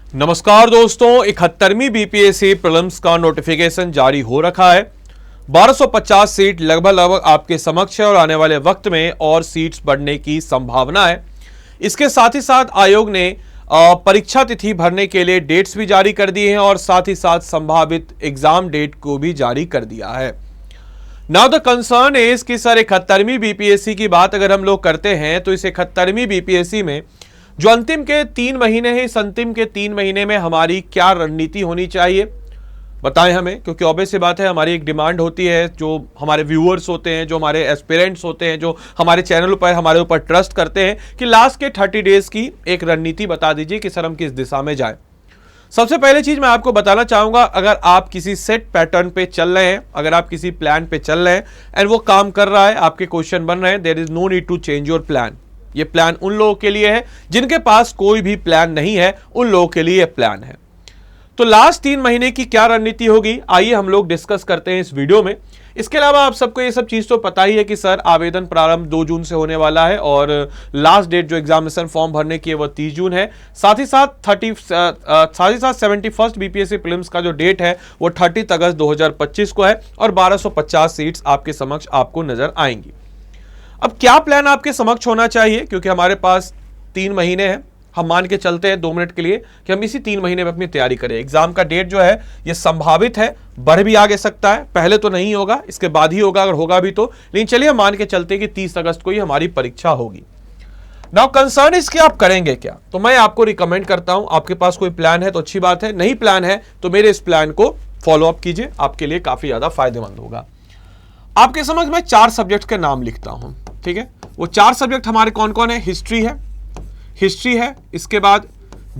नमस्कार दोस्तों, 71वीं BPSC prelims का नोटिफिकेशन जारी हो रखा है। 1250 सीट लगभग आपके समक्ष है और आने वाले वक्त में और सीट्स बढ़ने की संभावना है। इसके साथ ही साथ आयोग ने परीक्षा तिथि भरने के लिए डेट्स भी जारी कर दिए हैं और साथ ही साथ संभावित एग्जाम डेट को भी जारी कर दिया है। नाउ द कंसर्न इज कि सर 71वीं बीपीएससी की बात अगर हम लोग करते हैं तो इस 71वीं बीपीएससी में जो अंतिम के 3 महीने हैं, इस अंतिम के 3 महीने में हमारी क्या रणनीति होनी चाहिए बताएं हमें, क्योंकि ऑब्वियस सी बात है हमारी एक डिमांड होती है, जो हमारे व्यूअर्स होते हैं, जो हमारे एस्पिरेंट्स होते हैं, जो हमारे चैनल पर हमारे ऊपर ट्रस्ट करते हैं कि लास्ट के 30 डेज की एक रणनीति बता दीजिए कि सर हम किस दिशा में जाएं। सबसे पहले चीज मैं आपको बताना चाहूंगा, अगर आप किसी सेट पैटर्न पे चल रहे हैं, अगर आप किसी प्लान पे चल रहे हैं एंड वो काम कर रहा है, आपके क्वेश्चन बन रहे हैं, there is no need to change your plan. ये प्लान उन लोगों के लिए है जिनके पास कोई भी प्लान नहीं है, उन लोगों के लिए प्लान है। तो लास्ट 3 महीने की क्या रणनीति होगी, आइए हम लोग डिस्कस करते हैं इस वीडियो में। इसके अलावा आप सबको ये सब चीज तो पता ही है कि सर आवेदन प्रारंभ 2 जून से होने वाला है और लास्ट डेट जो एग्जामिनेशन फॉर्म भरने की है वो 30 जून है। साथ ही साथ 71st बीपीएससी प्रीलिम्स का जो डेट है वो 30 अगस्त 2025 को है और 1250 सीट्स आपके समक्ष आपको नजर आएंगी। अब क्या प्लान आपके समक्ष होना चाहिए, क्योंकि हमारे पास 3 महीने हैं, हम मान के चलते हैं 2 मिनट के लिए कि हम इसी 3 महीने में अपनी तैयारी करें। एग्जाम का डेट जो है ये संभावित है, बढ़ भी आगे सकता है, पहले तो नहीं होगा, इसके बाद ही होगा, अगर होगा भी तो, लेकिन चलिए मान के चलते हैं कि 30 अगस्त को ही हमारी परीक्षा होगी। नाउ कंसर्न इज कि आप करेंगे क्या, तो मैं आपको रिकमेंड करता हूं, आपके पास कोई प्लान है तो अच्छी बात है, नहीं प्लान है तो मेरे इस प्लान को फॉलो अप कीजिए, आपके लिए काफी ज्यादा फायदेमंद होगा। आपके समझ में 4 सब्जेक्ट के नाम लिखता हूं, ठीक है। वो 4 सब्जेक्ट हमारे कौन कौन है, हिस्ट्री है, इसके बाद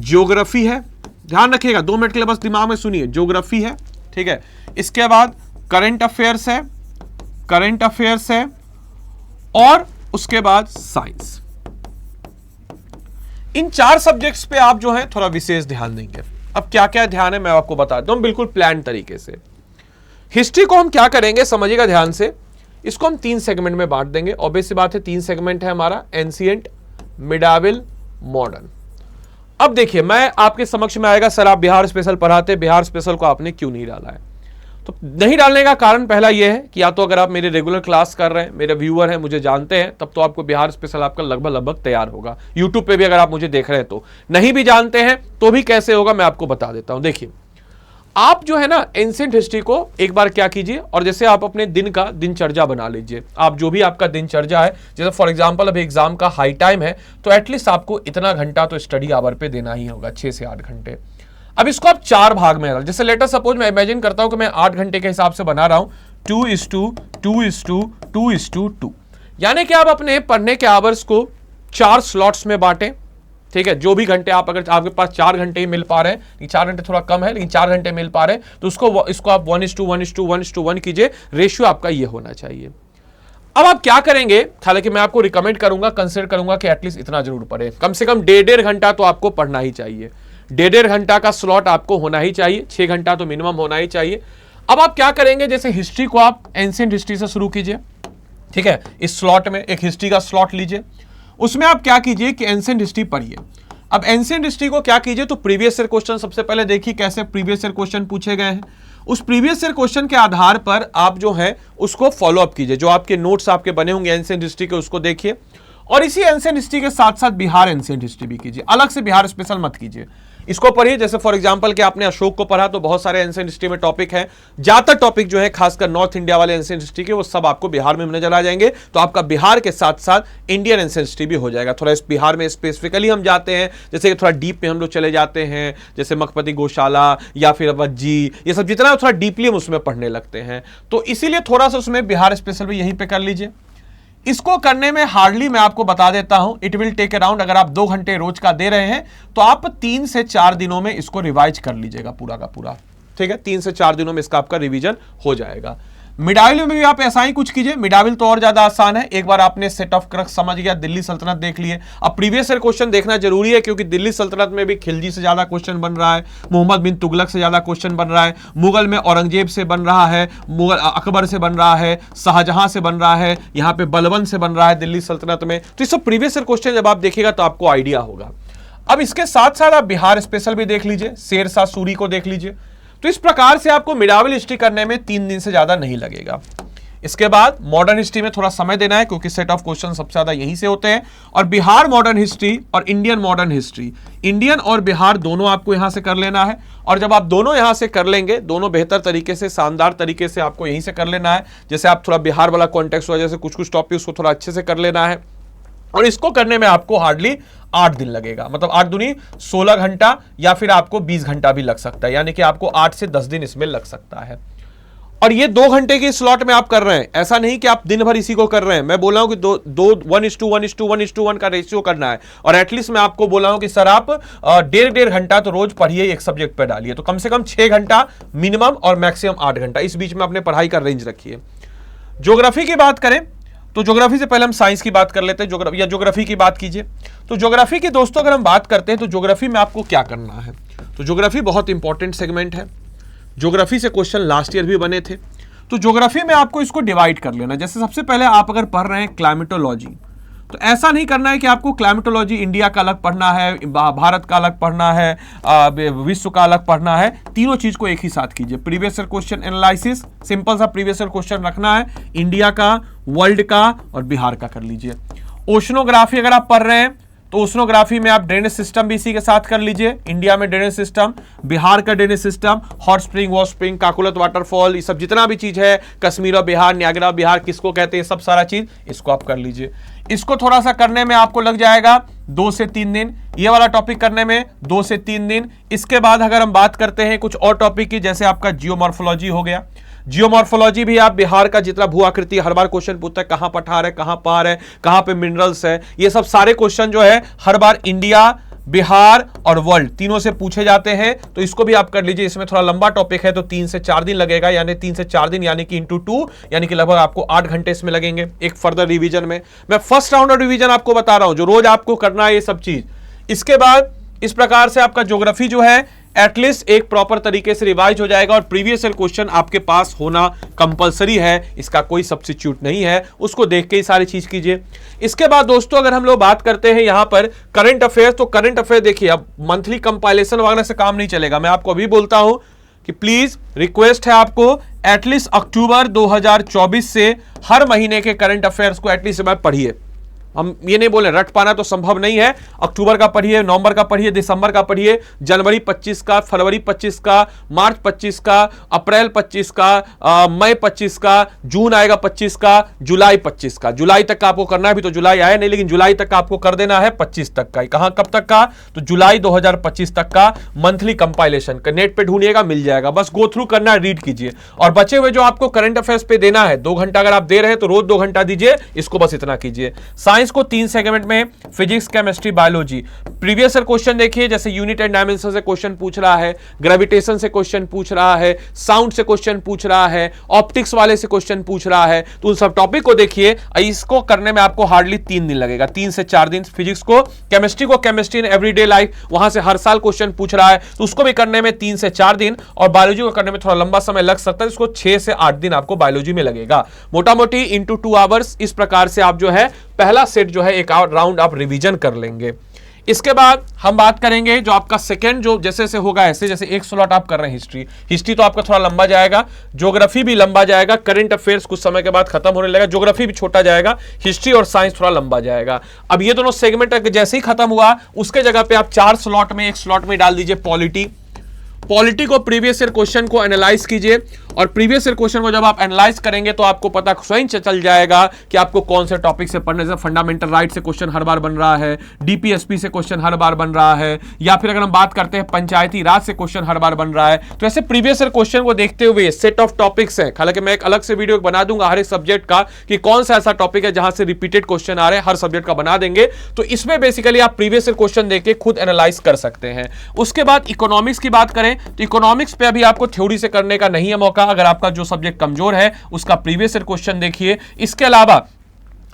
ज्योग्राफी है, ध्यान रखिएगा 2 मिनट के लिए बस दिमाग में सुनिए, ज्योग्राफी है, ठीक है। इसके बाद करंट अफेयर्स है और उसके बाद साइंस। इन 4 सब्जेक्ट्स पे आप जो है थोड़ा विशेष ध्यान देंगे। अब क्या क्या ध्यान है मैं आपको बताता हूं बिल्कुल प्लान तरीके से। हिस्ट्री को हम क्या करेंगे समझिएगा ध्यान से, इसको हम 3 सेगमेंट में बांट देंगे। ऑब्वियस सी बात है 3 सेगमेंट है हमारा, एंशिएंट, मिडाविल, मॉडर्न। अब देखिए मैं आपके समक्ष में आएगा सर आप बिहार स्पेशल पढ़ाते, बिहार स्पेशल को आपने क्यों नहीं डाला है। तो नहीं डालने का कारण पहला यह है कि या तो अगर आप मेरे रेगुलर क्लास कर रहे हैं, मेरे व्यूअर हैं, मुझे जानते हैं, तब तो आपको बिहार स्पेशल आपका लगभग तैयार होगा। यूट्यूब पे भी अगर आप मुझे देख रहे हैं तो, नहीं भी जानते हैं तो भी कैसे होगा मैं आपको बता देता हूं। देखिए आप जो है ना एंशिएंट हिस्ट्री को एक बार क्या कीजिए, और जैसे आप अपने दिन का दिनचर्या बना लीजिए। आप जो भी आपका दिनचर्या है, जैसे फॉर एग्जांपल अभी एग्जाम का हाई टाइम है तो एटलीस्ट आपको इतना घंटा तो स्टडी आवर पे देना ही होगा, 6 से 8 घंटे। अब इसको आप 4 भाग में, जैसे लेटर सपोज मैं इमेजिन करता हूं कि मैं 8 घंटे के हिसाब से बना रहा हूं, 2:2:2:2:2, यानी कि आप अपने पढ़ने के आवर्स को 4 स्लॉट्स में बांटें, ठीक है। जो भी घंटे आप, अगर आपके पास 4 घंटे ही मिल पा रहे हैं, 4 घंटे थोड़ा कम है लेकिन 4 घंटे मिल पा रहे हैं, तो इसको आप 1:1:1:1 कीजिए, रेशियो आपका ये होना चाहिए। अब आप क्या करेंगे, हालांकि मैं आपको रिकमेंड करूंगा, कंसिडर करूंगा कि एटलीस्ट इतना जरूर पढ़े, कम से कम 1.5 घंटा तो आपको पढ़ना ही चाहिए, 1.5 घंटा का स्लॉट आपको होना ही चाहिए, 6 घंटा तो मिनिमम होना ही चाहिए। अब आप क्या करेंगे, जैसे हिस्ट्री को आप एंशिएंट हिस्ट्री से शुरू कीजिए, ठीक है। इस स्लॉट में एक हिस्ट्री का स्लॉट लीजिए, उसमें आप क्या कीजिए कि एंशिएंट हिस्ट्री पढ़िए। अब एंशिएंट हिस्ट्री को क्या कीजिए, तो प्रीवियस ईयर क्वेश्चन सबसे पहले देखिए कैसे प्रीवियस ईयर क्वेश्चन पूछे गए हैं, उस प्रीवियस ईयर क्वेश्चन के आधार पर आप जो है उसको फॉलो अप कीजिए। जो आपके नोट्स आपके बने होंगे एंशिएंट हिस्ट्री के उसको देखिए, और इसी एंशिएंट हिस्ट्री के साथ साथ बिहार एंशिएंट हिस्ट्री भी कीजिए, अलग से बिहार स्पेशल मत कीजिए, इसको पढ़िए। जैसे फॉर एग्जांपल कि आपने अशोक को पढ़ा तो बहुत सारे एंशिएंट हिस्ट्री में टॉपिक हैं, ज्यादातर टॉपिक जो है खासकर नॉर्थ इंडिया वाले एंशिएंट हिस्ट्री के वो सब आपको बिहार में नजर आ जाएंगे, तो आपका बिहार के साथ साथ इंडियन एंशिएंट हिस्ट्री भी हो जाएगा। थोड़ा इस बिहार में स्पेसिफिकली हम जाते हैं, जैसे थोड़ा डीप में हम लोग चले जाते हैं, जैसे मखपति गौशाला या फिर वज्जी, ये सब जितना थोड़ा डीपली हम उसमें पढ़ने लगते हैं, तो इसीलिए थोड़ा सा उसमें बिहार स्पेशल भी यहीं पे कर लीजिए। इसको करने में हार्डली मैं आपको बता देता हूं, इट विल टेक अराउंड, अगर आप 2 घंटे रोज का दे रहे हैं तो आप 3 से 4 दिनों में इसको रिवाइज कर लीजिएगा पूरा का पूरा, ठीक है। 3 से 4 दिनों में इसका आपका रिवीजन हो जाएगा। मिडाविल में भी आप ऐसा ही कुछ कीजिए, मिडाविल तो और ज्यादा आसान है। एक बार आपने सेट ऑफ क्रक्स समझ गया, दिल्ली सल्तनत देख लिए, अब प्रीवियस ईयर क्वेश्चन देखना जरूरी है, क्योंकि दिल्ली सल्तनत में भी खिलजी से ज्यादा क्वेश्चन बन रहा है, मोहम्मद बिन तुगलक से ज्यादा क्वेश्चन बन रहा है, मुगल में औरंगजेब से बन रहा है, मुगल अकबर से बन रहा है, शाहजहां से बन रहा है, यहाँ पे बलबन से बन रहा है दिल्ली सल्तनत में। तो ये सब प्रीवियस ईयर क्वेश्चन जब आप देखिएगा तो आपको आइडिया होगा। अब इसके साथ साथ आप बिहार स्पेशल भी देख लीजिए, शेरशाह सूरी को देख लीजिए। तो इस प्रकार से आपको मिडावल हिस्ट्री करने में 3 दिन से ज्यादा नहीं लगेगा। इसके बाद मॉडर्न हिस्ट्री में थोड़ा समय देना है क्योंकि सेट ऑफ क्वेश्चन सबसे ज्यादा यहीं से होते हैं। और बिहार मॉडर्न हिस्ट्री और इंडियन मॉडर्न हिस्ट्री, इंडियन और बिहार दोनों आपको यहां से कर लेना है। और जब आप दोनों यहां से कर लेंगे, दोनों बेहतर तरीके से, शानदार तरीके से आपको यहीं से कर लेना है। जैसे आप थोड़ा बिहार वाला कॉन्टेक्स्ट वजह से कुछ टॉपिक्स को थोड़ा अच्छे से कर लेना है। और इसको करने में आपको हार्डली 8 दिन लगेगा, मतलब 8 दूनी 16 घंटा या फिर आपको 20 घंटा भी लग सकता है, यानी कि आपको 8 से 10 दिन इसमें लग सकता है। और ये 2 घंटे की स्लॉट में आप कर रहे हैं, ऐसा नहीं कि आप दिन भर इसी को कर रहे हैं। मैं बोला हूं कि 1:1:1:1 का रेशियो करना है। और एटलीस्ट मैं आपको बोला हूं कि सर आप 1.5 घंटा तो रोज पढ़िए, एक सब्जेक्ट पे डालिए, तो कम से कम 6 घंटा मिनिमम और मैक्सिमम 8 घंटा, इस बीच में अपने पढ़ाई का रेंज रखिए। ज्योग्राफी की बात करें तो ज्योग्राफी से पहले हम साइंस की बात कर लेते हैं, ज्योग्राफी की बात कीजिए। तो ज्योग्राफी की दोस्तों अगर हम बात करते हैं तो ज्योग्राफी में आपको क्या करना है, तो ज्योग्राफी बहुत इंपॉर्टेंट सेगमेंट है। ज्योग्राफी से क्वेश्चन लास्ट ईयर भी बने थे। तो ज्योग्राफी में आपको इसको डिवाइड कर लेना। जैसे सबसे पहले आप अगर पढ़ रहे हैं क्लाइमेटोलॉजी, तो ऐसा नहीं करना है कि आपको क्लाइमेटोलॉजी इंडिया का अलग पढ़ना है, भारत का अलग पढ़ना है, विश्व का अलग पढ़ना है। तीनों चीज को एक ही साथ कीजिए। Previous year question analysis, simple सा प्रीवियस ईयर क्वेश्चन रखना है, इंडिया का, वर्ल्ड का और बिहार का कर लीजिए। ओशनोग्राफी अगर आप पढ़ रहे हैं तो ओशनोग्राफी में आप ड्रेनेज सिस्टम भी इसी के साथ कर लीजिए। इंडिया में ड्रेनेज सिस्टम, बिहार का drainage system, hot spring, wash spring, Kakolat waterfall, ये सब जितना भी चीज है, कश्मीर बिहार, न्यागरा बिहार किसको कहते हैं, सब सारा चीज इसको आप कर लीजिए। इसको थोड़ा सा करने में आपको लग जाएगा 2 से 3 दिन, ये वाला टॉपिक करने में 2 से 3 दिन। इसके बाद अगर हम बात करते हैं कुछ और टॉपिक की, जैसे आपका जियोमॉर्फोलॉजी हो गया। जियोमॉर्फोलॉजी भी आप बिहार का जितना भू आकृति, हर बार क्वेश्चन पूछता है कहां पठार है, कहां पहाड़ है, कहां पे मिनरल्स है, ये सब सारे क्वेश्चन जो है हर बार इंडिया, बिहार और वर्ल्ड तीनों से पूछे जाते हैं। तो इसको भी आप कर लीजिए। इसमें थोड़ा लंबा टॉपिक है तो 3 से 4 दिन लगेगा, यानी 3 से 4 दिन यानी कि इंटू 2, यानी कि लगभग आपको 8 घंटे इसमें लगेंगे एक फर्दर रिवीजन में। मैं फर्स्ट राउंड और रिवीजन आपको बता रहा हूं जो रोज आपको करना है ये सब चीज। इसके बाद इस प्रकार से आपका ज्योग्राफी जो है एटलीस्ट एक प्रॉपर तरीके से रिवाइज हो जाएगा और प्रीवियस ईयर क्वेश्चन आपके पास होना कंपलसरी है, इसका कोई सब्स्टिट्यूट नहीं है, उसको देख के ही सारी चीज कीजिए। इसके बाद दोस्तों अगर हम लोग बात करते हैं यहां पर करंट अफेयर्स, तो करंट अफेयर देखिए अब मंथली कंपाइलेशन वगैरह से काम नहीं चलेगा। मैं आपको अभी बोलता हूं कि प्लीज रिक्वेस्ट है आपको एटलीस्ट अक्टूबर 2024 से हर महीने के करंट अफेयर्स को एटलीस्ट पढ़िए। हम ये नहीं बोले रट पाना तो संभव नहीं है, अक्टूबर का पढ़िए, नवंबर का पढ़िए, दिसंबर का पढ़िए, जनवरी 25 का, फरवरी 25 का, मार्च 25 का, अप्रैल 25 का, मई 25 का, जून आएगा 25 का, जुलाई 25 का। जुलाई तक का आपको करना है, अभी तो जुलाई आया नहीं, लेकिन जुलाई तक का आपको कर देना है 25 तक का। कहां कब तक का, तो जुलाई 2025 तक का मंथली कंपाइलेशन का नेट पे ढूंढिएगा, मिल जाएगा। बस गो थ्रू करना है, रीड कीजिए। और बचे हुए जो आपको करंट अफेयर्स पे देना है 2 घंटा अगर आप दे रहे हैं तो रोज 2 घंटा दीजिए, इसको बस इतना कीजिए। साइंस को 3 सेगमेंट में, physics, chemistry, biology. Previous year question देखिए, जैसे यूनिट एंड डायमेंशन से क्वेश्चन पूछ रहा है, ग्रेविटेशन से क्वेश्चन पूछ रहा है, साउंड से क्वेश्चन पूछ रहा है, ऑप्टिक्स वाले से क्वेश्चन पूछ रहा है, तो उन सब टॉपिक को देखिए। इसको करने में आपको हार्डली 3 दिन लगेगा, 3 से 4 दिन। फिजिक्स को, केमिस्ट्री इन एवरीडे लाइफ, वहां से हर साल क्वेश्चन पूछ रहा है, तो उसको भी करने में 3 से 4 दिन। और बायोलॉजी को करने में थोड़ा लंबा समय लग सकता है, इसको 6 से 8 दिन आपको बायोलॉजी में लगेगा, मोटा मोटी इंटू 2 आवर्स। इस प्रकार से आप जो है पहला सेट जो है एक राउंड आप रिवीजन कर लेंगे। इसके बाद हम बात करेंगे जो आपका सेकंड, जो जैसे से होगा ऐसे, जैसे एक स्लॉट आप कर रहे हैं हिस्ट्री तो आपका थोड़ा लंबा जाएगा, ज्योग्राफी भी लंबा जाएगा, करंट अफेयर्स कुछ समय के बाद खत्म होने लगेगा, ज्योग्राफी भी छोटा जाएगा, हिस्ट्री और साइंस थोड़ा लंबा जाएगा। अब ये दोनों सेगमेंट जैसे ही खत्म हुआ उसके जगह पे आप 4 स्लॉट में, एक स्लॉट में डाल दीजिए पॉलिटी को, प्रीवियस ईयर क्वेश्चन को एनालाइज कीजिए। और प्रीवियस ईयर क्वेश्चन को जब आप एनालाइज करेंगे तो आपको पता स्वयं चल जाएगा कि आपको कौन से टॉपिक से पढ़ने से। फंडामेंटल राइट से क्वेश्चन हर बार बन रहा है, डीपीएसपी से क्वेश्चन हर बार बन रहा है, या फिर अगर हम बात करते हैं पंचायती राज से क्वेश्चन हर बार बन रहा है। तो ऐसे प्रीवियस ईयर क्वेश्चन को देखते हुए सेट ऑफ टॉपिक्स है, हालांकि मैं एक अलग से वीडियो बना दूंगा हर एक सब्जेक्ट का कि कौन सा ऐसा टॉपिक है जहां से रिपीटेड क्वेश्चन आ रहे हैं, हर सब्जेक्ट का बना देंगे। तो इसमें बेसिकली आप प्रीवियस ईयर क्वेश्चन देख के खुद एनालाइज कर सकते हैं। उसके बाद इकोनॉमिक्स की बात करें तो इकोनॉमिक्स पे अभी आपको थ्योरी से करने का नहीं है मौका, अगर आपका जो सब्जेक्ट कमजोर है उसका प्रीवियस ईयर क्वेश्चन देखिए। इसके अलावा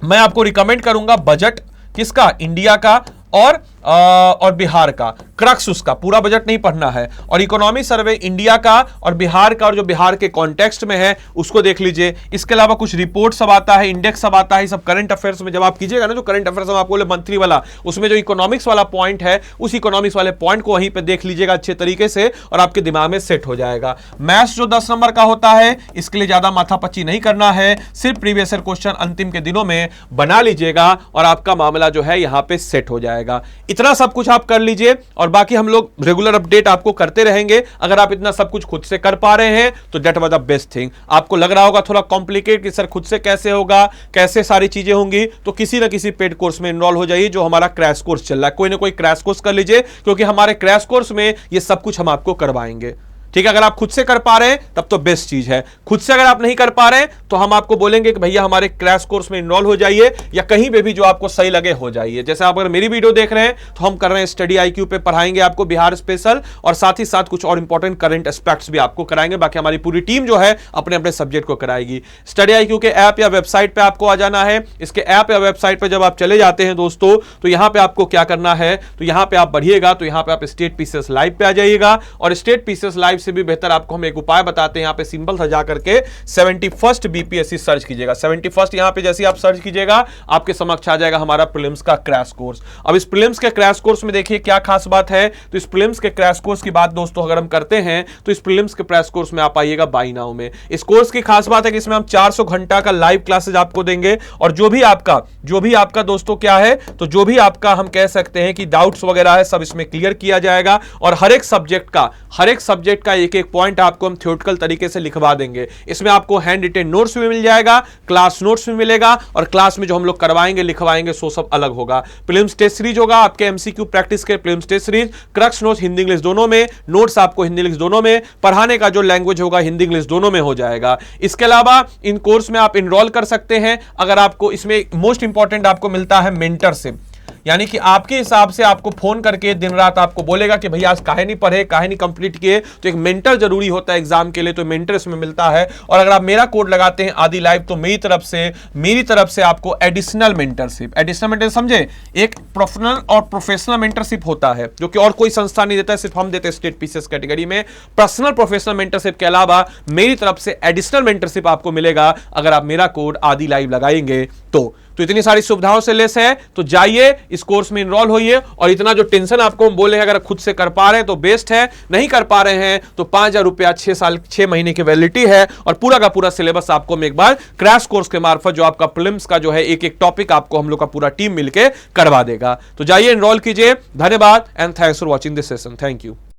मैं आपको रिकमेंड करूंगा बजट किसका, इंडिया का, और और बिहार का, क्रक्स उसका पूरा बजट नहीं पढ़ना है, और इकोनॉमी सर्वे इंडिया का और बिहार का, और जो बिहार के कॉन्टेक्स्ट में है उसको देख लीजिए। इसके अलावा कुछ रिपोर्ट सब आता है, इंडेक्स सब आता है, सब करंट अफेयर्स में जब आप कीजिएगा ना, जो करंट अफेयर्स हम आपको मंथली वाला, उसमें जो इकोनॉमिक्स वाला पॉइंट है, उस इकोनॉमिक्स वाले पॉइंट को वहीं पे देख लीजिएगा अच्छे तरीके से, और आपके दिमाग में सेट हो जाएगा। मैथ्स जो 10 नंबर का होता है, इसके लिए ज्यादा माथापच्ची नहीं करना है, सिर्फ प्रीवियस ईयर क्वेश्चन अंतिम के दिनों में बना लीजिएगा और आपका मामला जो है यहां पे सेट हो जाएगा। इतना सब कुछ आप कर लीजिए, और बाकी हम लोग रेगुलर अपडेट आपको करते रहेंगे। अगर आप इतना सब कुछ खुद से कर पा रहे हैं तो that was the best thing. आपको लग रहा होगा थोड़ा कॉम्प्लिकेट कि सर खुद से कैसे होगा, कैसे सारी चीजें होंगी, तो किसी ना किसी पेड कोर्स में इनरोल हो जाइए, जो हमारा क्रैश कोर्स चल रहा है। कोई ना कोई क्रैश कोर्स कर लीजिए, क्योंकि हमारे क्रैश कोर्स में ये सब कुछ हम आपको करवाएंगे। ठीक है, अगर आप खुद से कर पा रहे हैं तब तो बेस्ट चीज है। खुद से अगर आप नहीं कर पा रहे हैं तो हम आपको बोलेंगे कि भैया हमारे क्रैश कोर्स में इनरोल हो जाइए, या कहीं पे भी जो आपको सही लगे हो जाइए। जैसे आप अगर मेरी वीडियो देख रहे हैं तो हम कर रहे हैं स्टडी IQ पे पढ़ाएंगे आपको बिहार स्पेशल, और साथ ही साथ कुछ और इंपॉर्टेंट करंट एस्पेक्ट्स भी आपको कराएंगे। बाकी हमारी पूरी टीम जो है अपने अपने सब्जेक्ट को कराएगी। स्टडी IQ के ऐप या वेबसाइट पे आपको आ जाना है। इसके ऐप या वेबसाइट पे जब आप चले जाते हैं दोस्तों, तो यहां पे आपको क्या करना है, तो यहां पे आप बढ़िएगा तो यहां पे आप स्टेट पीसीएस लाइव पे आ जाइएगा, और स्टेट पीसीएस लाइव से भी बेहतर आपको एक उपाय बताते हैं। यहां पे सिंबल सजा करके 71st BPSC सर्च कीजिएगा। 71st यहां पे जैसे आप सर्च कीजिएगा, आपके समक्ष आ जाएगा हमारा प्रीलिम्स का क्रैश कोर्स। अब इस प्रीलिम्स के क्रैश कोर्स में देखिए क्या खास बात है। तो इस प्रीलिम्स के क्रैश कोर्स की बात दोस्तों अगर हम करते हैं, तो इस प्रीलिम्स के क्रैश कोर्स में आप आइएगा बाय नाउ में। इस कोर्स की खास बात है कि इसमें हम 400 घंटा का लाइव क्लासेज आपको देंगे, और जो भी आपका दोस्तों क्या है, तो जो भी आपका हम कह सकते हैं कि डाउट्स वगैरह है, सब इसमें क्लियर किया जाएगा, और हर एक सब्जेक्ट का एक एक पॉइंट आपको हम थ्योरेटिकल तरीके से लिखवा देंगे। इसमें आपको हैंड रिटेन नोट्स भी मिल जाएगा, क्लास नोट्स भी मिलेगा, और क्लास में जो हम लोग करवाएंगे लिखवाएंगे सो सब अलग होगा। प्रीलिम्स टेस्ट सीरीज होगा, आपके MCQ प्रैक्टिस के prelims test series, crux notes Hindi English दोनों में, नोट्स आपको हिंदी इंग्लिश दोनों में, पढ़ाने का जो लैंग्वेज होगा हिंदी इंग्लिश दोनों में हो जाएगा। इसके अलावा इन कोर्स में आप इनरोल कर सकते हैं अगर आपको इसमें मोस्ट इंपॉर्टेंट आपको मिलता है मेंटरशिप, यानी कि आपके हिसाब से आपको फोन करके दिन रात आपको बोलेगा कि भैया आज काहे नहीं पढ़े, काहे नहीं कंप्लीट किए, तो एक मेंटर जरूरी होता है एग्जाम के लिए, तो मेंटर इसमें मिलता है। और अगर आप मेरा कोड लगाते हैं आदि लाइव, तो मेरी तरफ से आपको एडिशनल मेंटरशिप समझे, एक प्रोफेशनल मेंटरशिप होता है जो कि और कोई संस्था नहीं देता है, सिर्फ हम देते हैं स्टेट पीसीएस कैटेगरी में। पर्सनल प्रोफेशनल मेंटरशिप के अलावा मेरी तरफ से एडिशनल मेंटरशिप आपको मिलेगा अगर आप मेरा कोड आदि लाइव लगाएंगे तो इतनी सारी सुविधाओं से लेस है। तो जाइए इस कोर्स में इनरोल होइए, और इतना जो टेंशन आपको हम बोले अगर खुद से कर पा रहे हैं तो बेस्ट है, नहीं कर पा रहे हैं तो 5,000 रुपया 6 महीने की वैलिडिटी है, और पूरा का पूरा सिलेबस आपको हम एक बार क्रैश कोर्स के मार्फत जो आपका प्रीलिम्स का जो है एक एक टॉपिक आपको हम लोग का पूरा टीम मिलकर करवा देगा। तो जाइए इनरोल कीजिए। धन्यवाद and thanks for watching this session. Thank you.